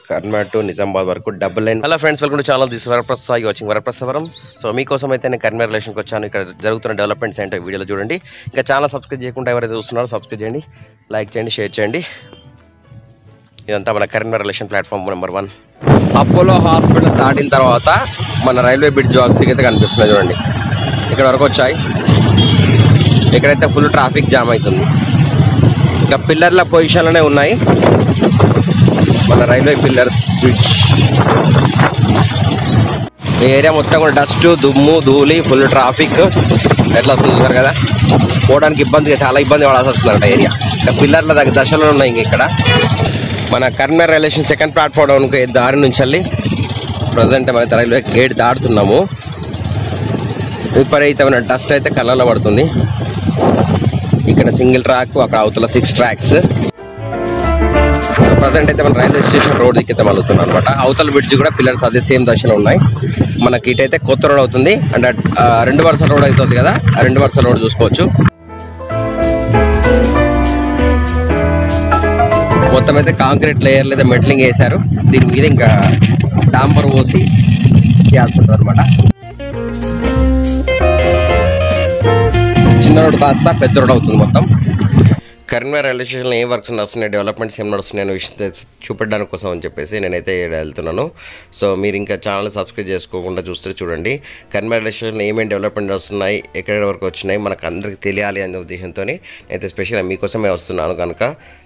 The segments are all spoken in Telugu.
కర్నాటక టు నిజామాబాద్ వరకు double line. Hello friends, welcome to channel. This Varaprasad watching వరప్రసావరం. సో మీకోసం అయితే నేను కర్నాటక రిలేషన్కి వచ్చాను. ఇక్కడ జరుగుతున్న డెవలప్మెంట్స్ ఏంటో వీడియోలో చూడండి. ఇంకా ఛానల్ సబ్స్క్రైబ్ చేయకుండా ఎవరైతే చూస్తున్నారో సబ్స్క్రైబ్ చేయండి, లైక్ చేయండి, షేర్ చేయండి. ఇదంతా మన Karnataka relation platform number 1. Apollo hospital దాటిన తర్వాత మన రైల్వే బ్రిడ్జ్ వాక్స్కి అయితే కనిపిస్తున్నాయి చూడండి. ఇక్కడ వరకు వచ్చాయి. ఇక్కడైతే ఫుల్ ట్రాఫిక్ జామ్ అవుతుంది. ఇంకా పిల్లర్ల పొజిషన్లోనే ఉన్నాయి మన రైల్వే పిల్లర్స్ బ్రిడ్జ్. ఈ ఏరియా మొత్తం కూడా డస్ట్, దుమ్ము, ధూళి, ఫుల్ ట్రాఫిక్ ఎట్లా వస్తుంది చూసారు కదా. పోవడానికి చాలా ఇబ్బంది పడాల్సి వస్తుందంట ఏరియా. ఇంకా పిల్లర్ల దగ్గర దశలో ఉన్నాయి. ఇంక ఇక్కడ మన కర్నాటక రిలేషన్ సెకండ్ ప్లాట్ఫామ్ దారి నుంచి వెళ్ళి ప్రజెంట్ మన రైల్వే గేట్ దాటుతున్నాము. విపరీతమైన డస్ట్ అయితే కళ్ళలో పడుతుంది. ఇక్కడ సింగిల్ ట్రాక్, అక్కడ అవతల 6 ట్రాక్స్. ప్రజెంట్ అయితే మన రైల్వే స్టేషన్ రోడ్ దిక్కైతే మలుగుతున్నాం అనమాట. అవతల బ్రిడ్జ్ కూడా పిల్లర్స్ అదే సేమ్ దశలో ఉన్నాయి. మనకి ఇటైతే కొత్త రోడ్ అవుతుంది. అంటే 2 వరుసల రోడ్ అవుతుంది కదా, ఆ 2 వరుసల రోడ్ చూసుకోవచ్చు. మొత్తం అయితే కాంక్రీట్ లేయర్ లేదా మెటలింగ్ వేశారు. దీని మీద ఇంకా డాంబర్ పోసి చేయాల్సి ఉంటుంది అనమాట. చిన్న రోడ్ కాస్త పెద్ద రోడ్ అవుతుంది మొత్తం. కరీంనగర్ రైల్వే స్టేషన్లో ఏం వర్క్స్ నడుస్తున్నాయి, డెవలప్మెంట్స్ ఏం నడుస్తున్నాయి అనే విషయం చూపెట్టడానికి కోసం అని చెప్పేసి నేనైతే వెళ్తున్నాను. సో మీరు ఇంకా ఛానల్ సబ్స్క్రైబ్ చేసుకోకుండా చూస్తే చూడండి. కరీంనగర్ రైల్వే స్టేషన్లో ఏమేమి డెవలప్మెంట్ వస్తున్నాయి, ఎక్కడి వరకు వచ్చినాయి మనకు అందరికీ తెలియాలి అనే ఉద్దేశంతో నేనైతే స్పెషల్గా మీకోసమే వస్తున్నాను. కనుక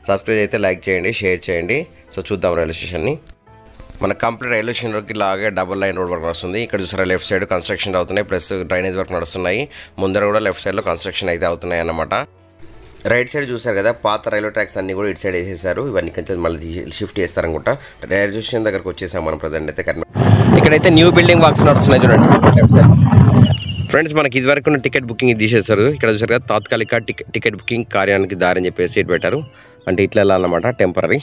సబ్స్క్రైబ్ అయితే లైక్ చేయండి, షేర్ చేయండి. సో చూద్దాం రైల్వే స్టేషన్ని. మన కంప్లీట్ రైల్వే స్టేషన్ వరకు లాగే డబుల్ లైన్ రోడ్ వర్క్ నడుస్తుంది. ఇక్కడ చూసారా లెఫ్ట్ సైడ్ కన్స్ట్రక్షన్ అవుతున్నాయి, ప్లస్ డ్రైనేజ్ వర్క్ నడుస్తున్నాయి. ముందర కూడా లెఫ్ట్ సైడ్లో కన్స్ట్రక్షన్ అయితే అవుతున్నాయి అన్నమాట. రైట్ సైడ్ చూసారు కదా, పాత రైల్వే ట్రాక్స్ అన్నీ కూడా ఇటు సైడ్ వేసేసారు. ఇవన్నీ కొంచెం మళ్ళీ షిఫ్ట్ చేస్తారనుకుంటా. రైల్వే స్టేషన్ దగ్గరకు వచ్చేసాం మనం ప్రజెంట్ అయితే. ఇక్కడైతే న్యూ బిల్డింగ్ వర్క్స్ నడుస్తున్నాయి చూడండి లెఫ్ట్ సైడ్. ఫ్రెండ్స్ మనకి ఇదివరకు టికెట్ బుకింగ్ తీసేస్తారు. ఇక్కడ చూసారు కదా, తాత్కాలిక టికెట్ బుకింగ్ కార్యానికి దారి అని చెప్పేసి ఇటు పెట్టారు. అంటే ఇట్లా వెళ్ళాలన్నమాట, టెంపరీ.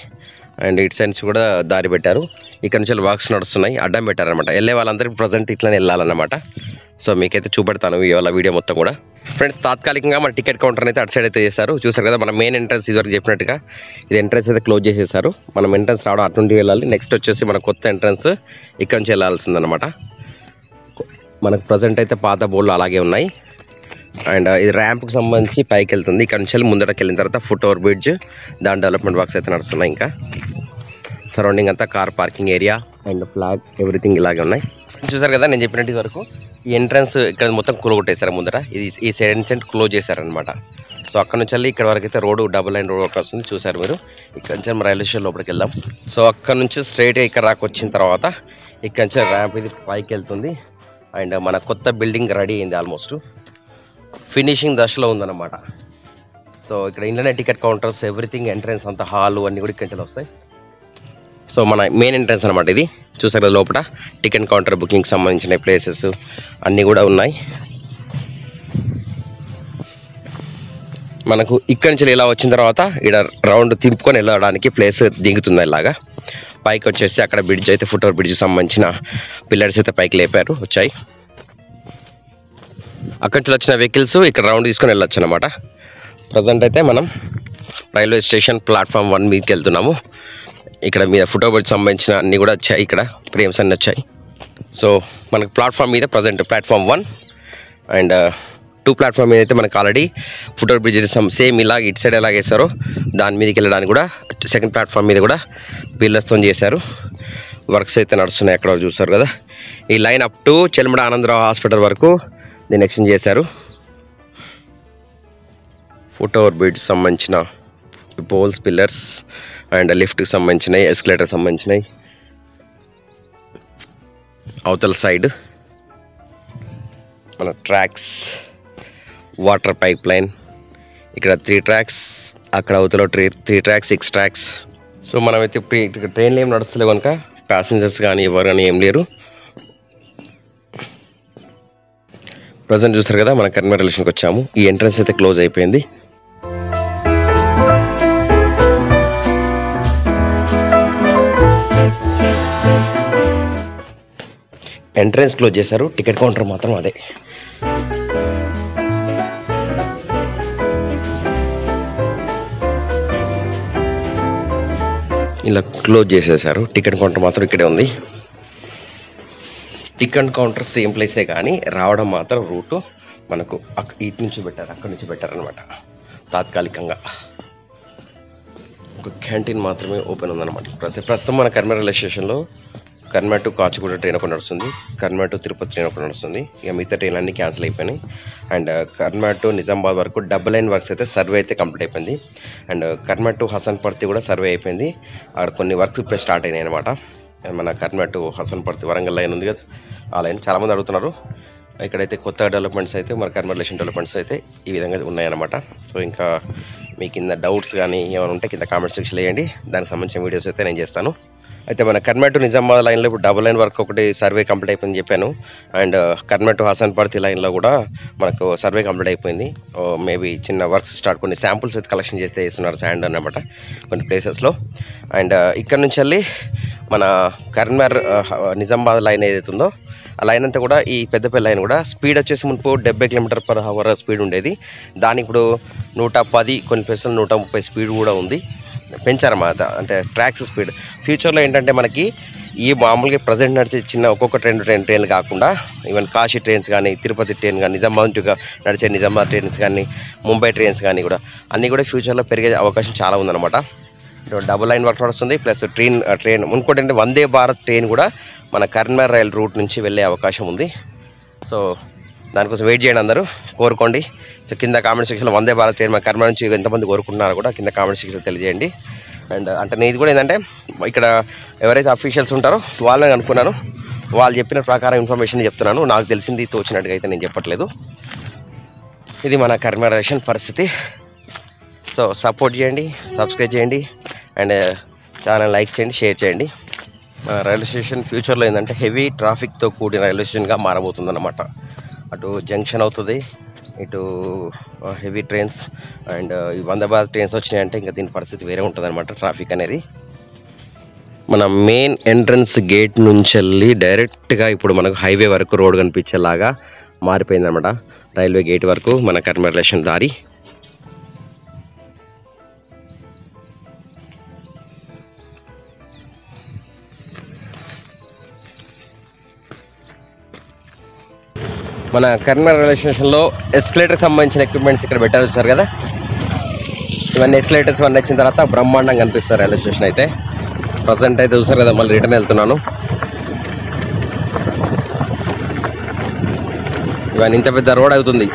అండ్ ఇటు సైడ్స్ కూడా దారి పెట్టారు. ఇక్కడ నుంచి వర్క్స్ నడుస్తున్నాయి, అడ్డం పెట్టారనమాట. వెళ్ళే వాళ్ళందరికీ ప్రజెంట్ ఇట్లనే వెళ్ళాలన్నమాట. సో మీకైతే చూపెడతాను ఇవాళ వీడియో మొత్తం కూడా. ఫ్రెండ్స్ తాత్కాలికంగా మన టికెట్ కౌంటర్ అయితే అటు సైడ్ అయితే చేశారు. చూసారు కదా, మన మెయిన్ ఎంట్రన్స్ ఇదివరకు చెప్పినట్టుగా ఇది ఎంట్రన్స్ అయితే క్లోజ్ చేసేసారు. మనం ఎంట్రన్స్ రావడం అటు నుండి వెళ్ళాలి. నెక్స్ట్ వచ్చేసి మన కొత్త ఎంట్రన్స్ ఇక్కడ నుంచి వెళ్ళాల్సిందనమాట. మనకు ప్రజెంట్ అయితే పాత బోర్డులు అలాగే ఉన్నాయి. అండ్ ఇది ర్యాంప్కి సంబంధించి పైకి వెళ్తుంది. ఇక్కడ నుంచి ముందరకి వెళ్ళిన తర్వాత ఫుట్ ఓవర్ బ్రిడ్జ్, దాని డెవలప్మెంట్ వర్క్స్ అయితే నడుస్తున్నాయి. ఇంకా సరౌండింగ్ అంతా car parking area and flag everything ఇలాగే ఉన్నాయి. చూసారు కదా, నేను చెప్పినట్టు వరకు ఈ ఎంట్రన్స్ ఇక్కడ మొత్తం కూలగొట్టేశారు. ముందర ఇది ఈ సైడ్ అండ్ సైడ్ క్లోజ్ చేశారనమాట. సో అక్కడ నుంచి వెళ్ళి ఇక్కడ వరకు అయితే రోడ్డు డబుల్ లైన్ రోడ్ వస్తుంది. చూసారు మీరు. ఇక్కడ నుంచి మనం రైల్వే స్టేషన్ లోపలికి వెళ్దాం. సో అక్కడ నుంచి స్ట్రైట్గా ఇక్కడ వచ్చిన తర్వాత ఇక్కడ నుంచి ర్యాంప్ ఇది పైకి వెళ్తుంది. అండ్ మన కొత్త బిల్డింగ్ రెడీ అయింది, ఆల్మోస్ట్ ఫినిషింగ్ దశలో ఉందన్నమాట. సో ఇక్కడ ఇంట్లోనే టికెట్ కౌంటర్స్ ఎవ్రీథింగ్, ఎంట్రన్స్ అంతా హాల్ అన్నీ కూడా ఇక్కడి నుంచి వస్తాయి. సో మన మెయిన్ ఎంట్రన్స్ అనమాట ఇది. చూసారు కదా, లోపల టికెట్ కౌంటర్ బుకింగ్ సంబంధించిన ప్లేసెస్ అన్నీ కూడా ఉన్నాయి. మనకు ఇక్కడి నుంచి ఇలా వచ్చిన తర్వాత ఇక్కడ రౌండ్ తింపుకొని వెళ్ళడానికి ప్లేస్ దిగుతుంది. ఇలాగా పైకి వచ్చేసి అక్కడ బ్రిడ్జ్ అయితే ఫుట్ ఓవర్ బ్రిడ్జ్కి సంబంధించిన పిల్లర్స్ అయితే పైకి లేపారు, వచ్చాయి. అక్కడి నుంచి వచ్చిన వెహికల్స్ ఇక్కడ రౌండ్ తీసుకొని వెళ్ళొచ్చు అనమాట. ప్రజెంట్ అయితే మనం రైల్వే స్టేషన్ ప్లాట్ఫామ్ 1 మీదకి వెళ్తున్నాము. ఇక్కడ మీద ఫుట్ ఓవర్ బ్రిడ్జ్ సంబంధించిన అన్నీ కూడా వచ్చాయి, ఇక్కడ ఫ్రేమ్స్ అన్నీ వచ్చాయి. సో మనకు ప్లాట్ఫామ్ మీద ప్రజెంట్ ప్లాట్ఫామ్ 1 అండ్ 2 ప్లాట్ఫామ్ మీద అయితే మనకు already foot over bridge same ఇలాగ ఇటు సైడ్ ఎలాగ వేసారో దాని మీదకి వెళ్ళడానికి కూడా సెకండ్ ప్లాట్ఫామ్ మీద కూడా పిల్లర్స్తో చేశారు. వర్క్స్ అయితే నడుస్తున్నాయి. అక్కడ చూస్తారు కదా, ఈ line up to Chelmeda Anandarao hospital వరకు దీన్ని ఎక్స్టెండ్ చేశారు. ఫుట్ ఓవర్ బ్రిడ్జ్ సంబంధించిన పోల్స్, పిల్లర్స్ అండ్ లిఫ్ట్కి సంబంధించినవి, ఎస్కలేటర్ సంబంధించినవి. అవతల సైడ్ మన ట్రాక్స్, వాటర్ పైప్ లైన్, ఇక్కడ 3 ట్రాక్స్, అక్కడ అవతల 3 ట్రాక్స్, 6 ట్రాక్స్. సో మనమైతే ఇప్పుడు ట్రైన్లు ఏం నడుస్తలేవు కనుక ప్యాసింజర్స్ కానీ ఎవరు కానీ ఏం లేరు. ప్రజెంట్ చూసారు కదా, మన కరీంనగర్ రిలేషన్కి వచ్చాము. ఈ ఎంట్రన్స్ అయితే క్లోజ్ అయిపోయింది. ఎంట్రన్స్ క్లోజ్ చేశారు, టికెట్ కౌంటర్ మాత్రం అదే. ఇలా క్లోజ్ చేసేసారు. టికెట్ కౌంటర్ మాత్రం ఇక్కడే ఉంది. టికెట్ కౌంటర్ సేమ్ ప్లేసే కానీ రావడం మాత్రం రూటు మనకు ఇటు నుంచి పెట్టారు, అక్కడి నుంచి పెట్టారనమాట. తాత్కాలికంగా ఒక క్యాంటీన్ మాత్రమే ఓపెన్ ఉందన్నమాట. ప్రస్తుతం మన కర్మ రైల్వే స్టేషన్లో కర్మ టు కాచిగూడ ట్రైన్ ఒకటి నడుస్తుంది, కర్మ టు తిరుపతి ట్రైన్ ఒకటి నడుస్తుంది. ఇక మిగతా ట్రైన్లు అన్నీ క్యాన్సిల్ అయిపోయినాయి. అండ్ కర్మ టు నిజామాబాద్ వరకు డబుల్ లైన్ వర్క్స్ అయితే సర్వే అయితే కంప్లీట్ అయిపోయింది. అండ్ కర్మ టు హసన్పర్తి కూడా సర్వే అయిపోయింది. అక్కడ కొన్ని వర్క్స్ ఇప్పుడే స్టార్ట్ అయినాయి అనమాట. మన కర్మ టు హసన్పర్తి వరంగల్ లైన్ ఉంది కదా, ఆ లైన్ చాలామంది అడుగుతున్నారు. ఇక్కడైతే కొత్త డెవలప్మెంట్స్ అయితే మన కర్మ రిలేషన్ డెవలప్మెంట్స్ అయితే ఈ విధంగా ఉన్నాయన్నమాట. సో ఇంకా మీ కింద డౌట్స్ కానీ ఏమైనా ఉంటే కింద కామెంట్ సెక్షన్లో వేయండి, దానికి సంబంధించిన వీడియోస్ అయితే నేను చేస్తాను. అయితే మన కర్మ టు నిజామాబాద్ లైన్లో ఇప్పుడు డబుల్ లైన్ వర్క్ ఒకటి సర్వే కంప్లీట్ అయిపోయింది చెప్పాను. అండ్ కర్మ టు హసన్పర్తి లైన్లో కూడా మనకు సర్వే కంప్లీట్ అయిపోయింది. మేబీ చిన్న వర్క్స్ స్టార్ట్, కొన్ని శాంపుల్స్ అయితే కలెక్షన్ చేస్తే ఇస్తున్నారు శాండ్ అన్నమాట కొన్ని ప్లేసెస్లో. అండ్ ఇక్కడ నుంచి వెళ్ళి మన కర్మర్ నిజామాబాద్ లైన్ ఏదైతే ఉందో ఆ లైన్ అంతా కూడా, ఈ పెద్దపల్లి లైన్ కూడా స్పీడ్ వచ్చేసి మునుపు 70 km/h స్పీడ్ ఉండేది. దాని ఇప్పుడు 110, కొన్ని ప్లేసులు 130 స్పీడ్ కూడా ఉంది, పెంచారన్నమాట. అంటే ట్రాక్స్ స్పీడ్. ఫ్యూచర్లో ఏంటంటే మనకి ఈ మామూలుగా ప్రజెంట్ నడిచే చిన్న ఒక్కొక్క ట్రైన్లు కాకుండా ఈవెన్ కాశీ ట్రైన్స్ కానీ, తిరుపతి ట్రైన్ కానీ, నిజామాబాద్ నడిచే నిజామాబాద్ ట్రైన్స్ కానీ, ముంబై ట్రైన్స్ కానీ కూడా అన్నీ కూడా ఫ్యూచర్లో పెరిగే అవకాశం చాలా ఉందన్నమాట. డబుల్ లైన్ వర్క్ నడుస్తుంది, ప్లస్ ట్రైన్ ఇంకోటి అంటే వందే భారత్ ట్రైన్ కూడా మన కర్నూలు రైల్ రూట్ నుంచి వెళ్ళే అవకాశం ఉంది. సో దానికోసం వెయిట్ చేయండి, అందరూ కోరుకోండి. సో కింద కామెంట్ సెక్షన్లో వందే భారత్ ట్రైన్ మన కర్నూలు నుంచి ఎంతమంది కోరుకుంటున్నారో కూడా కింద కామెంట్ సెక్షన్లో తెలియజేయండి. అండ్ అంటే నేను ఇది కూడా ఏంటంటే ఇక్కడ ఎవరైతే అఫీషియల్స్ ఉంటారో వాళ్ళని అనుకున్నాను, వాళ్ళు చెప్పిన ప్రకారం ఇన్ఫర్మేషన్ చెప్తున్నాను. నాకు తెలిసింది తోచినట్టుగా అయితే నేను చెప్పట్లేదు. ఇది మన కర్నూలు రైల్ పరిస్థితి. సో సపోర్ట్ చేయండి, సబ్స్క్రైబ్ చేయండి, అండ్ ఛానల్ లైక్ చేయండి, షేర్ చేయండి. రైల్వే స్టేషన్ ఫ్యూచర్లో ఏంటంటే హెవీ ట్రాఫిక్తో కూడిన రైల్వే స్టేషన్గా మారబోతుంది అన్నమాట. అటు జంక్షన్ అవుతుంది, ఇటు హెవీ ట్రైన్స్ అండ్ ఈ వందే భారత్ ట్రైన్స్ వచ్చినాయంటే ఇంకా దీని పరిస్థితి వేరే ఉంటుంది అనమాట. ట్రాఫిక్ అనేది మన మెయిన్ ఎంట్రన్స్ గేట్ నుంచి వెళ్ళి డైరెక్ట్గా ఇప్పుడు మనకు హైవే వరకు రోడ్ కనిపించేలాగా మారిపోయిందన్నమాట. రైల్వే గేట్ వరకు మన కర్నూలు రైల్వే దారి. మన కర్నూలు రైల్వే స్టేషన్లో ఎస్కలేటర్కి సంబంధించిన ఎక్విప్మెంట్స్ ఇక్కడ పెట్టారు చూసారు కదా. ఇవన్నీ ఎస్కలేటర్స్ అన్నీ వచ్చిన తర్వాత బ్రహ్మాండంగా కనిపిస్తారు రైల్వే స్టేషన్ అయితే. ప్రజెంట్ అయితే చూసారు కదా, మళ్ళీ రిటర్న్ వెళ్తున్నాను. ఇవన్నీ ఇంత పెద్ద రోడ్ అవుతుంది.